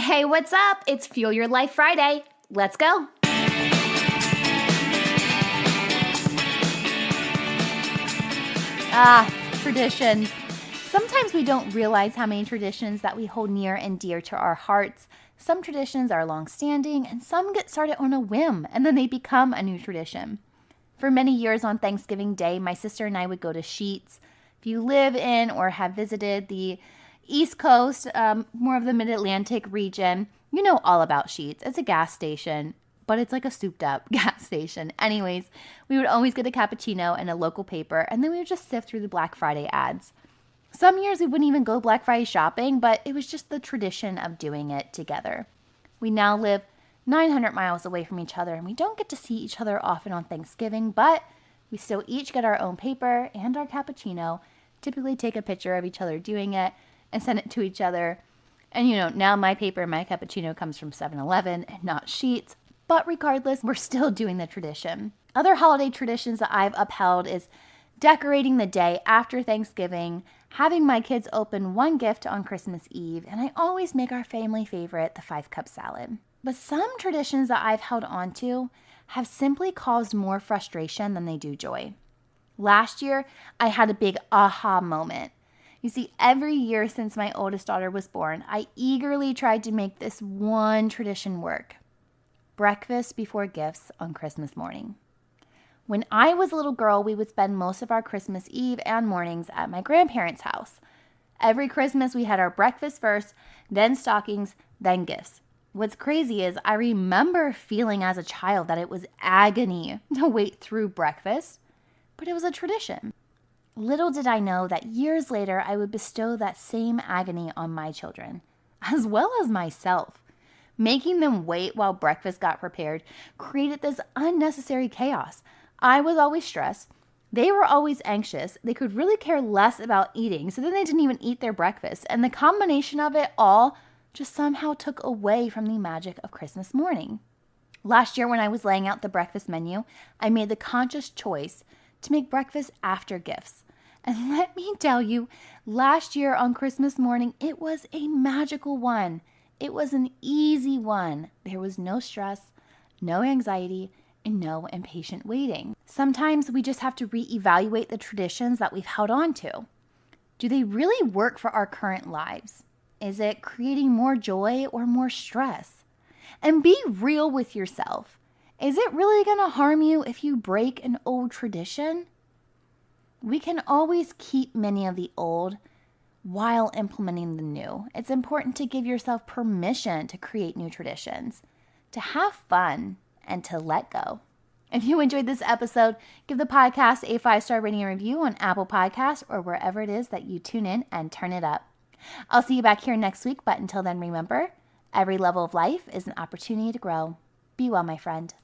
Hey, what's up? It's Fuel Your Life Friday. Let's go. Traditions. Sometimes we don't realize how many traditions that we hold near and dear to our hearts. Some traditions are long-standing, and some get started on a whim, and then they become a new tradition. For many years on Thanksgiving Day, my sister and I would go to Sheetz. If you live in or have visited the East Coast, more of the Mid-Atlantic region, you know all about Sheetz. It's a gas station, but it's like a souped-up gas station. Anyways, we would always get a cappuccino and a local paper, and then we would just sift through the Black Friday ads. Some years we wouldn't even go Black Friday shopping, but it was just the tradition of doing it together. We now live 900 miles away from each other, and we don't get to see each other often on Thanksgiving, but we still each get our own paper and our cappuccino, typically take a picture of each other doing it, and send it to each other. And now my paper and my cappuccino comes from 7-Eleven and not Sheetz, but regardless, we're still doing the tradition. Other holiday traditions that I've upheld is decorating the day after Thanksgiving, having my kids open one gift on Christmas Eve, and I always make our family favorite, the 5-cup salad. But some traditions that I've held on to have simply caused more frustration than they do joy. Last year, I had a big aha moment. You see, every year since my oldest daughter was born, I eagerly tried to make this one tradition work. Breakfast before gifts on Christmas morning. When I was a little girl, we would spend most of our Christmas Eve and mornings at my grandparents' house. Every Christmas, we had our breakfast first, then stockings, then gifts. What's crazy is I remember feeling as a child that it was agony to wait through breakfast, but it was a tradition. Little did I know that years later, I would bestow that same agony on my children, as well as myself. Making them wait while breakfast got prepared created this unnecessary chaos. I was always stressed. They were always anxious. They could really care less about eating, so then they didn't even eat their breakfast. And the combination of it all just somehow took away from the magic of Christmas morning. Last year, when I was laying out the breakfast menu, I made the conscious choice to make breakfast after gifts. And let me tell you, last year on Christmas morning, it was a magical one. It was an easy one. There was no stress, no anxiety, and no impatient waiting. Sometimes we just have to reevaluate the traditions that we've held on to. Do they really work for our current lives? Is it creating more joy or more stress? And be real with yourself. Is it really going to harm you if you break an old tradition? We can always keep many of the old while implementing the new. It's important to give yourself permission to create new traditions, to have fun, and to let go. If you enjoyed this episode, give the podcast a 5-star rating and review on Apple Podcasts or wherever it is that you tune in and turn it up. I'll see you back here next week, but until then, remember, every level of life is an opportunity to grow. Be well, my friend.